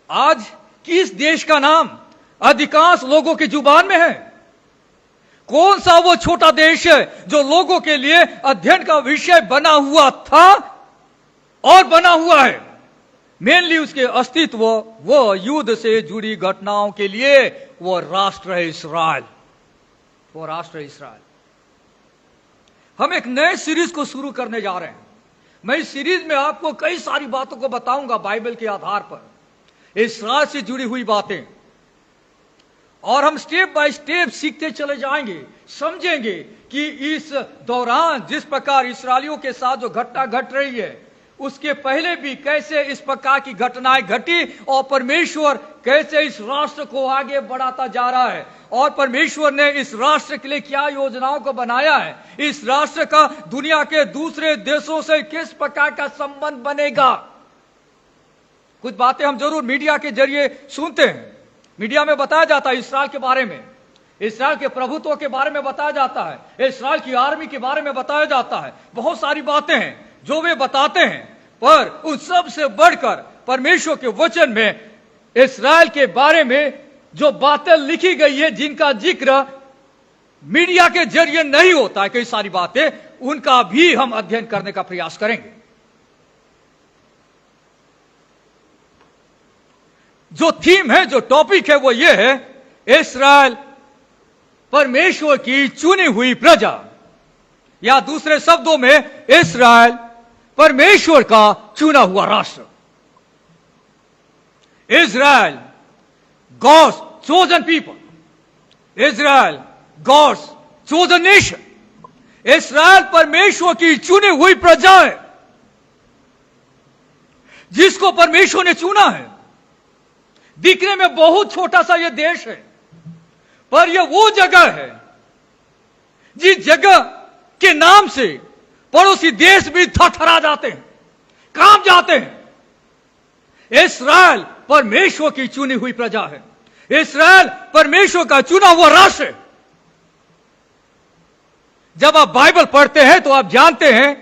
आज किस देश का नाम अधिकांश लोगों की जुबान में है? कौन सा वो छोटा देश है जो लोगों के लिए अध्ययन का विषय बना हुआ था और बना हुआ है? मेनली उसके अस्तित्व, वो युद्ध से जुड़ी घटनाओं के लिए वो राष्ट्र है इस्राएल। वो राष्ट्र है इस्राएल। हम एक नए सीरीज को शुरू करने जा रहे हैं। मैं इस सीरीज में आपको कई सारी बातों को बताऊंगा बाइबल के आधार पर, इस्राएल से जुड़ी हुई बातें, और हम स्टेप बाय स्टेप सीखते चले जाएंगे, समझेंगे कि इस दौरान जिस प्रकार इस्राएलियों के साथ जो घटना घट रही है, उसके पहले भी कैसे इस प्रकार की घटनाएं घटी और परमेश्वर कैसे इस राष्ट्र को आगे बढ़ाता जा रहा है, और परमेश्वर ने इस राष्ट्र के लिए क्या योजनाओं को बनाया है, इस राष्ट्र का दुनिया के दूसरे देशों से किस प्रकार का संबंध बनेगा। कुछ बातें हम जरूर मीडिया के जरिए सुनते हैं। मीडिया में बताया जाता है इस्राएल के बारे में, इस्राएल के प्रभुत्व के बारे में बताया जाता है, इस्राएल की आर्मी के बारे में बताया जाता है। बहुत सारी बातें हैं जो वे बताते हैं, पर उन सब से बढ़कर परमेश्वर के वचन में इस्राएल के बारे में जो बातें लिखी गई है, जिनका जिक्र मीडिया के जरिए नहीं होता है, कई सारी बातें, उनका भी हम अध्ययन करने का प्रयास करेंगे। जो थीम है, जो टॉपिक है, वो ये है, इस्राएल परमेश्वर की चुनी हुई प्रजा, या दूसरे शब्दों में इस्राएल परमेश्वर का चुना हुआ राष्ट्र। Israel God's chosen people, Israel God's chosen nation. इस्राएल परमेश्वर की चुनी हुई प्रजा है, जिसको परमेश्वर ने चुना है। दिखने में बहुत छोटा सा यह देश है, पर यह वो जगह है जिस जगह के नाम से पड़ोसी देश भी थरथरा जाते हैं, कांप जाते हैं। इस्राएल परमेश्वर की चुनी हुई प्रजा है, इस्राएल परमेश्वर का चुना हुआ राष्ट्र है। जब आप बाइबल पढ़ते हैं तो आप जानते हैं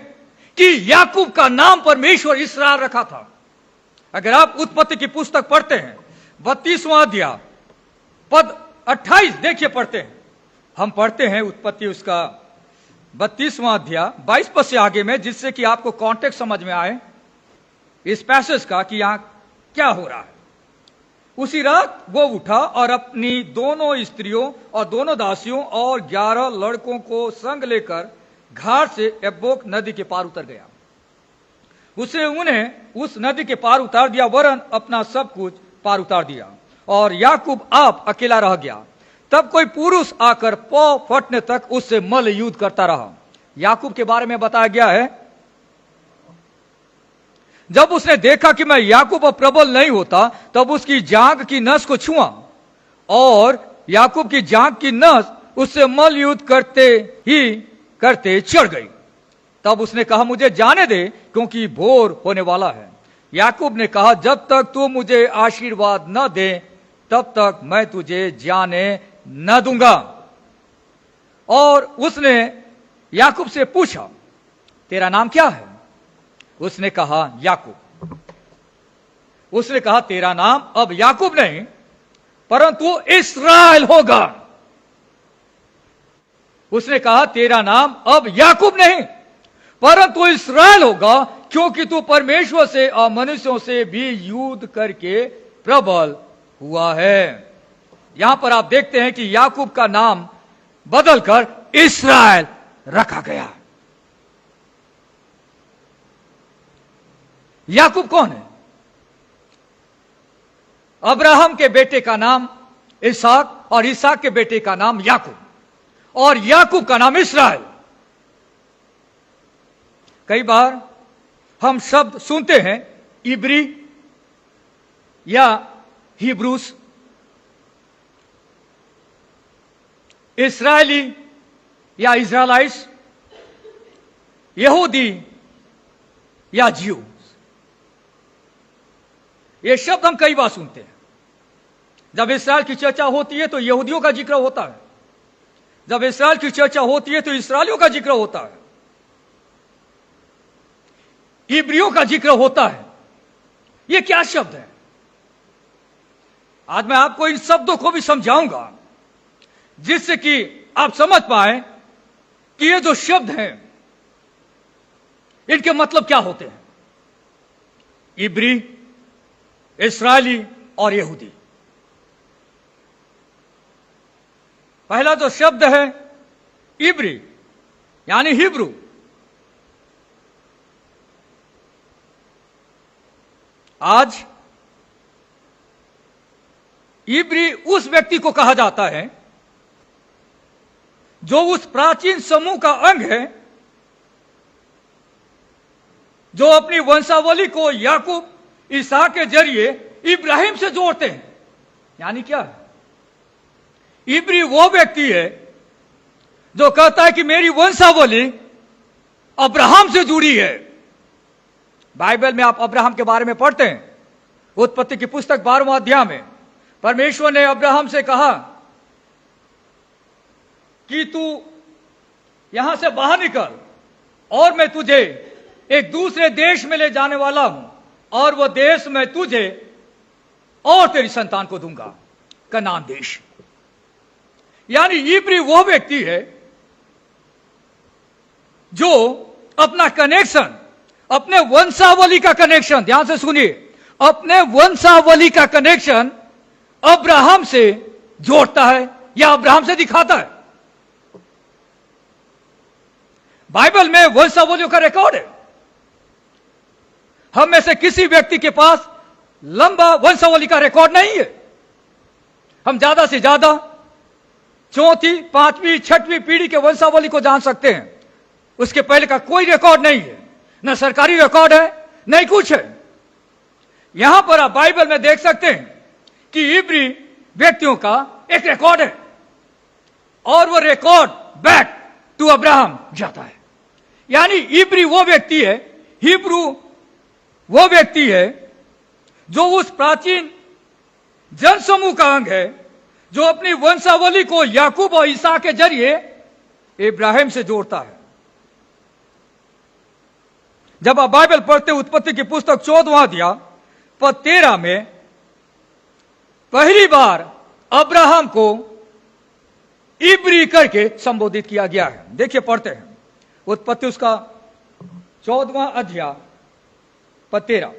कि याकूब का नाम परमेश्वर इस्राएल रखा था। अगर आप उत्पत्ति की पुस्तक पढ़ते हैं, 32वां अध्याय पद 28, देखिए पढ़ते हैं। हम पढ़ते हैं उत्पत्ति उसका 32वां अध्याय 22 पद से आगे में, जिससे कि आपको कॉन्टेक्स्ट समझ में आए इस पैसेज का कि यहां क्या हो रहा है। उसी रात वो उठा और अपनी दोनों स्त्रियों और दोनों दासियों और 11 लड़कों को संग लेकर घाट से यब्बोक नदी के पार उतर गया। उसने उन्हें उस नदी के पार उतार दिया, वरन अपना सब कुछ पार उतार दिया, और याकूब आप अकेला रह गया। तब कोई पुरुष आकर पांव फटने तक उससे मल्ल युद्ध करता रहा। याकूब के बारे में बताया गया है, जब उसने देखा कि मैं याकूब अब प्रबल नहीं होता, तब उसकी जांघ की नस को छुआ, और याकूब की जांघ की नस उससे मल्ल युद्ध करते चढ़ गई। तब उसने कहा, मुझे जाने दे, क्योंकि भोर होने वाला है। याकूब ने कहा, जब तक तू मुझे आशीर्वाद न दे, तब तक मैं तुझे जाने न दूंगा। और उसने याकूब से पूछा, तेरा नाम क्या है? उसने कहा, याकूब। उसने कहा, तेरा नाम अब याकूब नहीं, परंतु इस्राएल होगा। उसने कहा, तेरा नाम अब याकूब नहीं, परंतु इस्राएल होगा, क्योंकि तू परमेश्वर से और मनुष्यों से भी युद्ध करके प्रबल हुआ है। यहां पर आप देखते हैं कि याकूब का नाम बदलकर इस्राएल रखा गया। याकूब कौन है? अब्राहम के बेटे का नाम इसहाक, और इसहाक के बेटे का नाम याकूब, और याकूब का नाम इस्राएल। कई बार हम शब्द सुनते हैं इब्री या हिब्रूस, इस्राएली या इज़राइलाइट्स, यहूदी या ज्यू। ये शब्द हम कई बार सुनते हैं। जब इस्राएल की चर्चा होती है तो यहूदियों का जिक्र होता है, जब इस्राएल की चर्चा होती है तो इस्राएलियों का जिक्र होता है, इब्रियों का जिक्र होता है। ये क्या शब्द है? आज मैं आपको इन शब्दों को भी समझाऊंगा जिससे कि आप समझ पाए कि ये जो शब्द हैं इनके मतलब क्या होते हैं। इब्री, इस्राएली और यहूदी। पहला जो शब्द है इब्री यानी हिब्रू, आज इब्री उस व्यक्ति को कहा जाता है जो उस प्राचीन समूह का अंग है जो अपनी वंशावली को याकूब, इसहाक के जरिए इब्राहिम से जोड़ते हैं। यानी क्या है? इब्री वो व्यक्ति है जो कहता है कि मेरी वंशावली अब्राहम से जुड़ी है। बाइबल में आप अब्राहम के बारे में पढ़ते हैं, उत्पत्ति की पुस्तक 12वां अध्याय में परमेश्वर ने अब्राहम से कहा कि तू यहां से बाहर निकल और मैं तुझे एक दूसरे देश में ले जाने वाला हूं और वह देश मैं तुझे और तेरी संतान को दूंगा, कनान देश। यानी इब्री वो व्यक्ति है जो अपना कनेक्शन, अपने वंशावली का कनेक्शन, ध्यान से सुनिए, अपने वंशावली का कनेक्शन अब्राहम से जोड़ता है या अब्राहम से दिखाता है। बाइबल में वंशावलियों का रिकॉर्ड है। हम में से किसी व्यक्ति के पास लंबा वंशावली का रिकॉर्ड नहीं है। हम ज्यादा से ज्यादा चौथी, पांचवी, छठवीं पीढ़ी के वंशावली को जान सकते हैं। उसके पहले का कोई रिकॉर्ड नहीं है, न सरकारी रिकॉर्ड है, नहीं कुछ है। यहां पर आप बाइबल में देख सकते हैं कि इब्री व्यक्तियों का एक रिकॉर्ड है और वो रिकॉर्ड बैक टू अब्राहम जाता है। यानी इब्री वो व्यक्ति है, हिब्रू वो व्यक्ति है जो उस प्राचीन जनसमूह का अंग है जो अपनी वंशावली को याकूब और इसहाक के जरिए इब्राहिम से जोड़ता है। जब आप बाइबल पढ़ते उत्पत्ति की पुस्तक 14वां अध्याय पद 13 में पहली बार अब्राहम को इब्री करके संबोधित किया गया है। देखिए पढ़ते हैं उत्पत्ति उसका 14वां अध्याय पद 13।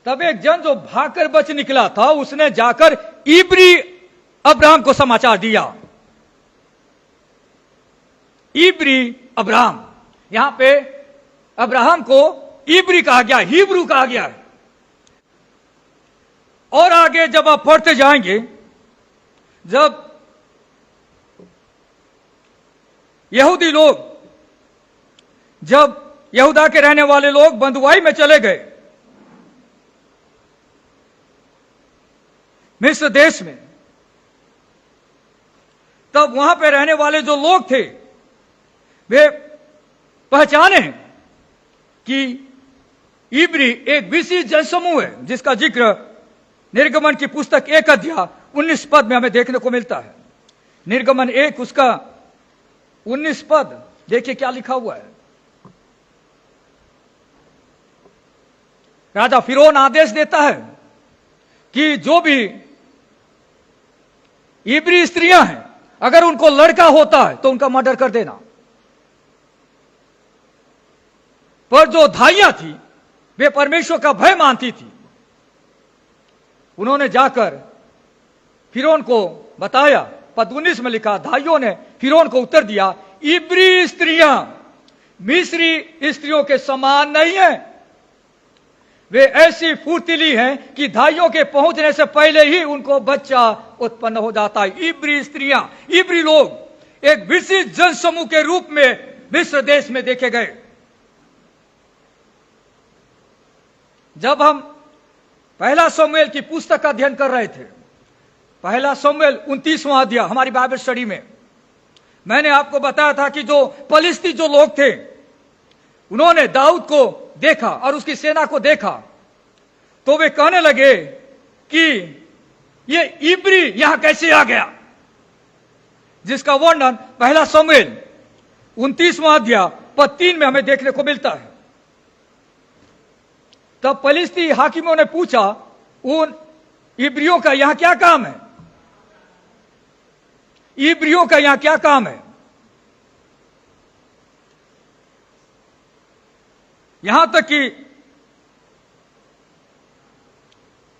तब एक जन जो भागकर बच निकला था उसने जाकर इब्री अब्राहम को समाचार दिया। इब्री अब्राहम, यहां पे अब्राहम को इब्री कहा गया, हिब्रू कहा गया है। और आगे जब आप पढ़ते जाएंगे, जब यहूदी लोग, जब यहूदा के रहने वाले लोग बंधुआई में चले गए मिस्र देश में, तब वहां पे रहने वाले जो लोग थे वे पहचाने कि इब्री एक विशेष जनसमूह है जिसका जिक्र निर्गमन की पुस्तक 1 अध्याय 19 पद में हमें देखने को मिलता है। निर्गमन 1 उसका 19 पद देखिए क्या लिखा हुआ है। राजा फिरौन आदेश देता है कि जो भी इब्री स्त्रियां हैं अगर उनको लड़का होता है तो उनका मर्डर कर देना। पर जो धाइयां थी वे परमेश्वर का भय मानती थी। उन्होंने जाकर फिरौन को बताया। पद 19 में लिखा, धाइयों ने फिरौन को उत्तर दिया, इब्री स्त्रियां मिस्री स्त्रियों के समान नहीं है। वे ऐसी फुर्तीली हैं कि धाइयों के पहुंचने से पहले ही उनको बच्चा उत्पन्न हो जाता है। इब्री स्त्रियां, इब्री लोग एक विशेष जनसमूह के रूप में मिस्र देश में देखे गए। जब हम पहला शमूएल की पुस्तक का अध्ययन कर रहे थे, पहला शमूएल 29वां अध्याय हमारी बाइबल स्टडी में, मैंने आपको बताया था कि जो फलिस्ती जो लोग थे उन्होंने दाऊद को देखा और उसकी सेना को देखा तो वे कहने लगे कि ये इब्री यहां कैसे आ गया, जिसका वर्णन पहला शमूएल 29वां अध्याय पद 3 में हमें देखने को मिलता है। तब फलिस्ती हाकिमों ने पूछा उन इब्रियों का यहां क्या काम है? इब्रियों का यहां क्या काम है? यहां तक कि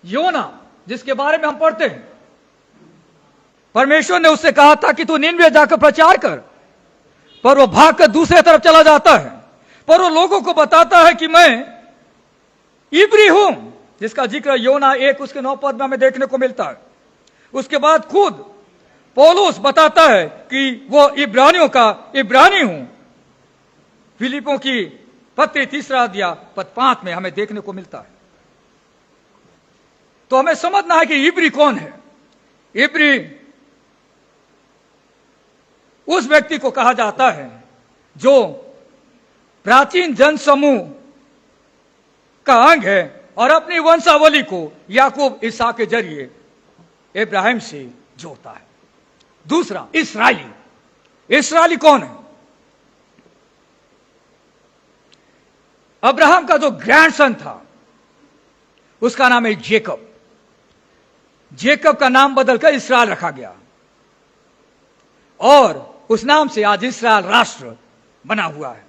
योना, जिसके बारे में हम पढ़ते हैं, परमेश्वर ने उससे कहा था कि तू निनवे जाकर प्रचार कर, पर वो भागकर दूसरे तरफ चला जाता है। पर वो लोगों को बताता है कि मैं इब्री हूं, जिसका जिक्र योना 1 उसके 9 पद में हमें देखने को मिलता है। उसके बाद खुद पौलुस बताता है कि वो इब्रानियों का इब्रानी हूं। फिलिपों की पत्री 3 अध्याय पद 5 में हमें देखने को मिलता है। तो हमें समझना है कि इब्री कौन है। इब्री उस व्यक्ति को कहा जाता है जो प्राचीन जनसमूह का अंग है और अपनी वंशावली को याकूब इसहाक के जरिए इब्राहिम से जोड़ता है। दूसरा, इस्राएली। इस्राएली कौन है? अब्राहम का जो ग्रैंडसन था उसका नाम है जेकब। जेकब का नाम बदलकर इस्राएल रखा गया और उस नाम से आज इस्राएल राष्ट्र बना हुआ है।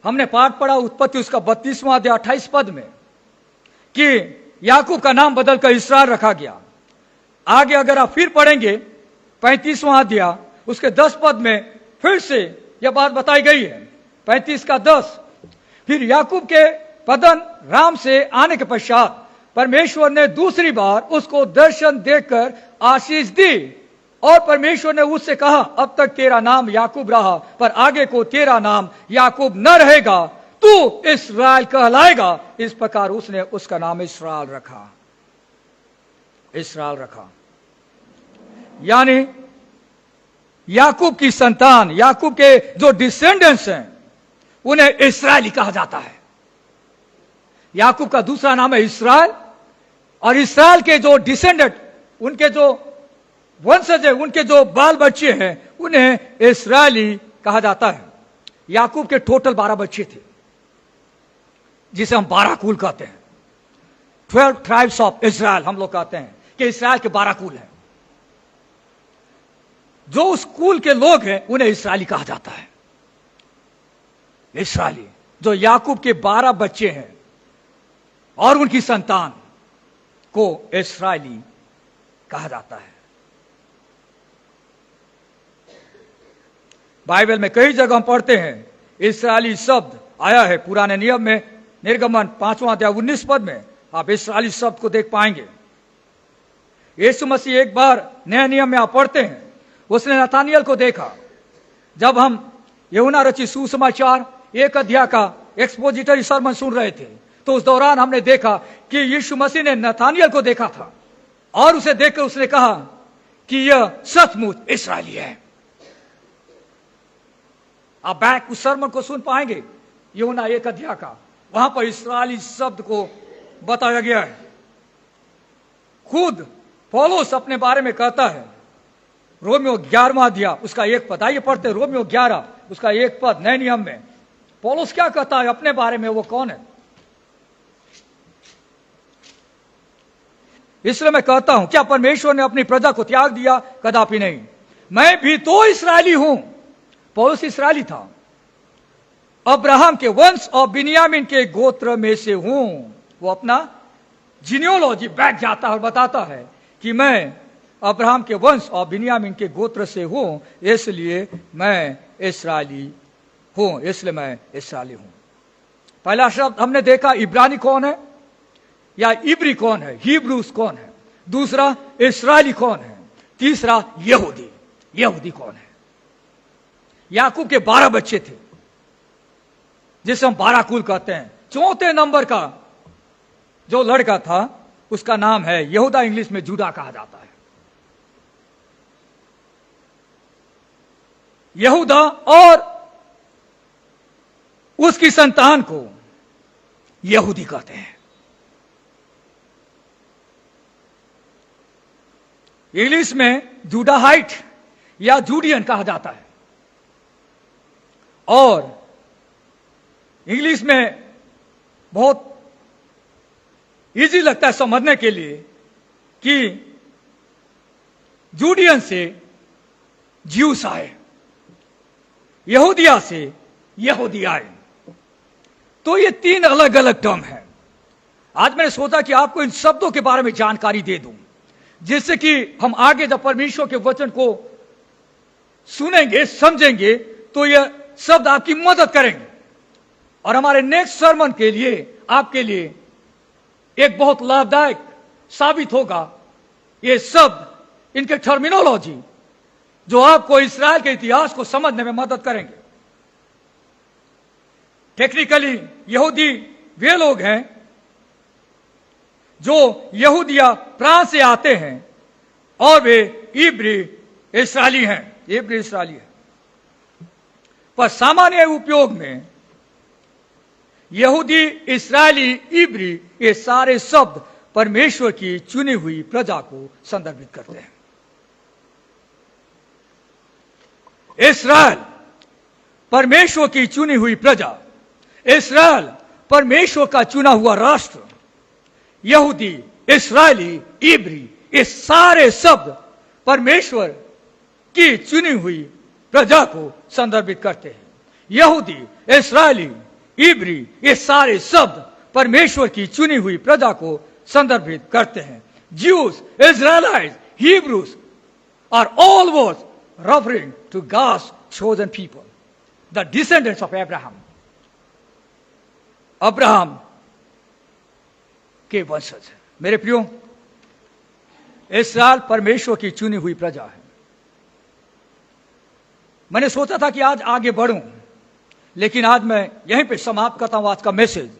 हमने पाठ पढ़ा उत्पत्ति उसका 32वां अध्याय 28 पद में कि याकूब का नाम बदलकर इस्राएल रखा गया। आगे अगर आप फिर पढ़ेंगे 35वां अध्याय उसके 10 पद में फिर से यह बात बताई गई है। 35 का 10, फिर याकूब के पदन राम से आने के पश्चात परमेश्वर ने दूसरी बार उसको दर्शन देकर आशीष दी और परमेश्वर ने उससे कहा, अब तक तेरा नाम याकूब रहा, पर आगे को तेरा नाम याकूब न रहेगा, तू इस्राएल कहलाएगा। इस प्रकार उसने उसका नाम इस्राएल रखा। इस्राएल रखा यानी याकूब की संतान, याकूब के जो डिसेंडेंट्स हैं उन्हें इस्राएली कहा जाता है। याकूब का दूसरा नाम है इस्राएल और इस्राएल के जो डिसेंडेंट, उनके जो वंशज है, उनके जो बाल बच्चे हैं, उन्हें इस्राएली कहा जाता है। याकूब के टोटल 12 बच्चे थे जिसे हम 12 कुल कहते हैं। 12 ट्राइब्स ऑफ इस्राएल हम लोग कहते हैं कि इस्राएल के 12 कुल हैं। जो उस कुल के लोग हैं उन्हें इस्राएली कहा जाता है। इस्राएली जो याकूब के 12 बच्चे हैं और उनकी संतान को इस्राएली कहा जाता है। बाइबल में कई जगह हम पढ़ते हैं इस्राएली शब्द आया है। पुराने नियम में निर्गमन 5वां अध्याय 19 पद में आप इस्राएली शब्द को देख पाएंगे। यीशु मसीह एक बार नए नियम में आप पढ़ते हैं, उसने नतानियल को देखा। जब हम यूहन्ना रचित सुसमाचार 1 अध्याय का एक्सपोजिटरी सरमन सुन रहे थे तो उस दौरान हमने देखा कि यीशु मसीह ने नतानियल को देखा था और उसे देखकर उसने कहा कि यह सचमुच इस्राएली है। आप बैक उस सरमन को सुन पाएंगे यूहन्ना 1 अध्याय का, वहां पर इस्राएली शब्द को बताया गया है। खुद पौलुस अपने बारे में कहता है, रोमियो 11वां अध्याय उसका 1 पद, आइए पढ़ते हैं रोमियो 11 उसका 1 पद नए नियम में। पौलुस क्या कहता है अपने बारे में, वो कौन है? इसलिए मैं कहता हूं, क्या परमेश्वर ने अपनी प्रजा को त्याग दिया? कदापि नहीं। मैं भी तो इस्राएली हूं। पौलुस इस्राएली था, अब्राहम के वंश और बिन्यामीन के गोत्र में से हूं। वो अपना जीनियोलॉजी बैठ जाता है और बताता है कि मैं अब्राहम के वंश और बिन्यामीन के गोत्र से हूं, इसलिए मैं इस्राएली हूं, इसलिए मैं इस्राएली हूं। पहला शब्द हमने देखा इब्रानी कौन है या इब्री कौन है, हिब्रूस कौन है। दूसरा इस्राएली कौन है। तीसरा यहूदी, यहूदी कौन है। याकूब के 12 बच्चे थे जिसे हम 12 कुल कहते हैं। चौथे नंबर का जो लड़का था उसका नाम है यहूदा, इंग्लिश में जूडा कहा जाता है। यहूदा और उसकी संतान को यहूदी कहते हैं। इंग्लिश में जूडाहाइट या जूडियन कहा जाता है और इंग्लिश में बहुत इजी लगता है समझने के लिए कि जूडियन से ज्यूस आए, यहूदिया से यहूदी आए। तो ये 3 अलग अलग टर्म है। आज मैंने सोचा कि आपको इन शब्दों के बारे में जानकारी दे दूं, जिससे कि हम आगे जब परमेश्वर के वचन को सुनेंगे, समझेंगे, तो ये शब्द आपकी मदद करेंगे और हमारे नेक्स्ट सर्मन के लिए, आपके लिए एक बहुत लाभदायक साबित होगा। ये शब्द, इनके टर्मिनोलॉजी, जो आपको इस्राएल के इतिहास को समझने में मदद करेंगे। टेक्निकली यहूदी वे लोग हैं जो यहूदिया प्रांत से आते हैं और वे इब्री इस्राएली हैं, इब्री इस्राएली हैं। पर सामान्य उपयोग में यहूदी, इस्राएली, इब्री, ये सारे शब्द परमेश्वर की चुनी हुई प्रजा को संदर्भित करते हैं। इस्राएल परमेश्वर की चुनी हुई प्रजा, इस्राएल परमेश्वर का चुना हुआ राष्ट्र, यहूदी, इस्राएली, इब्री, ये सारे शब्द परमेश्वर की चुनी हुई प्रजा को संदर्भित करते हैं। यहूदी, इस्राएली, इब्री, ये सारे शब्द परमेश्वर की चुनी हुई प्रजा को संदर्भित करते हैं। Jews, Israelites, Hebrews are all words referring to God's chosen people, the descendants of Abraham, Abraham के वंशज। मेरे प्रियो, इस्राएल परमेश्वर की चुनी हुई प्रजा है। मैंने सोचा था कि आज आगे बढ़ूं, लेकिन आज मैं यहीं पे समाप्त करता हूं आज का मैसेज।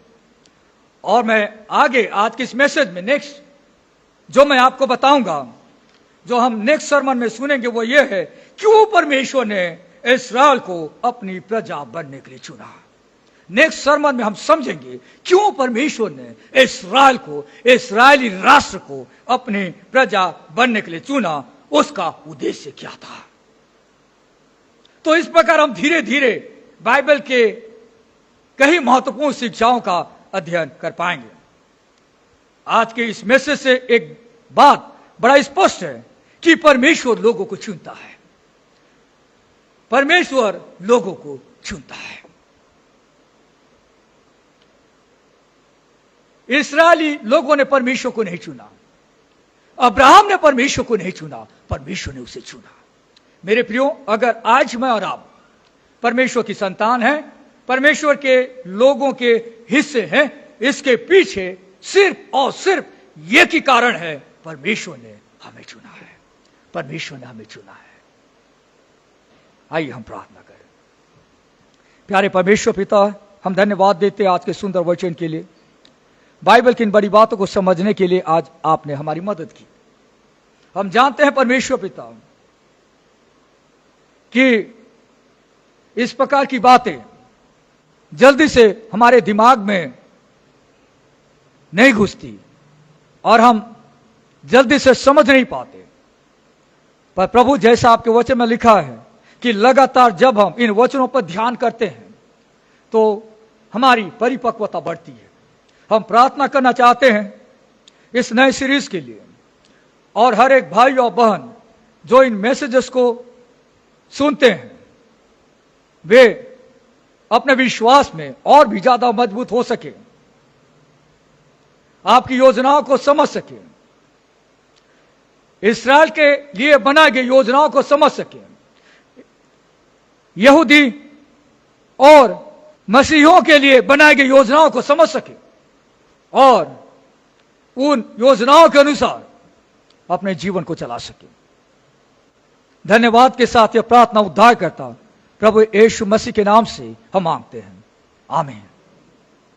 और मैं आगे आज के इस मैसेज में नेक्स्ट जो मैं आपको बताऊंगा, जो हम नेक्स्ट सर्मन में सुनेंगे, वो ये है क्यों परमेश्वर ने इस्राएल को अपनी प्रजा बनने के लिए चुना। नेक्स्ट सर्मन में हम समझेंगे क्यों परमेश्वर ने इस्राएल को, इस्राएली राष्ट्र को अपनी प्रजा बनने के लिए चुना, उसका उद्देश्य क्या था। तो इस प्रकार हम धीरे धीरे बाइबल के कई महत्वपूर्ण शिक्षाओं का अध्ययन कर पाएंगे। आज के इस मैसेज से एक बात बड़ा स्पष्ट है कि परमेश्वर लोगों को चुनता है, परमेश्वर लोगों को चुनता है। इस्राएली लोगों ने परमेश्वर को नहीं चुना, अब्राहम ने परमेश्वर को नहीं चुना, परमेश्वर ने उसे चुना। मेरे प्रियो, अगर आज मैं और आप परमेश्वर की संतान हैं, परमेश्वर के लोगों के हिस्से हैं, इसके पीछे सिर्फ और सिर्फ एक ही कारण है, परमेश्वर ने हमें चुना है, परमेश्वर ने हमें चुना है। आइए हम प्रार्थना करें। प्यारे परमेश्वर पिता, हम धन्यवाद देते हैं आज के सुंदर वचन के लिए, बाइबल की इन बड़ी बातों को समझने के लिए आज आपने हमारी मदद की। हम जानते हैं परमेश्वर पिता कि इस प्रकार की बातें जल्दी से हमारे दिमाग में नहीं घुसती और हम जल्दी से समझ नहीं पाते। पर प्रभु, जैसा आपके वचन में लिखा है कि लगातार जब हम इन वचनों पर ध्यान करते हैं तो हमारी परिपक्वता बढ़ती है। हम प्रार्थना करना चाहते हैं इस नए सीरीज के लिए, और हर एक भाई और बहन जो इन मैसेजेस को सुनते हैं वे अपने विश्वास में और भी ज्यादा मजबूत हो सके, आपकी योजनाओं को समझ सके, इस्राएल के लिए बनाई गई योजनाओं को समझ सके, यहूदी और मसीहियों के लिए बनाई गई योजनाओं को समझ सके और उन योजनाओं के अनुसार अपने जीवन को चला सके। धन्यवाद के साथ यह प्रार्थना उद्धार करता प्रभु यीशु मसीह के नाम से हम मांगते हैं, आमीन।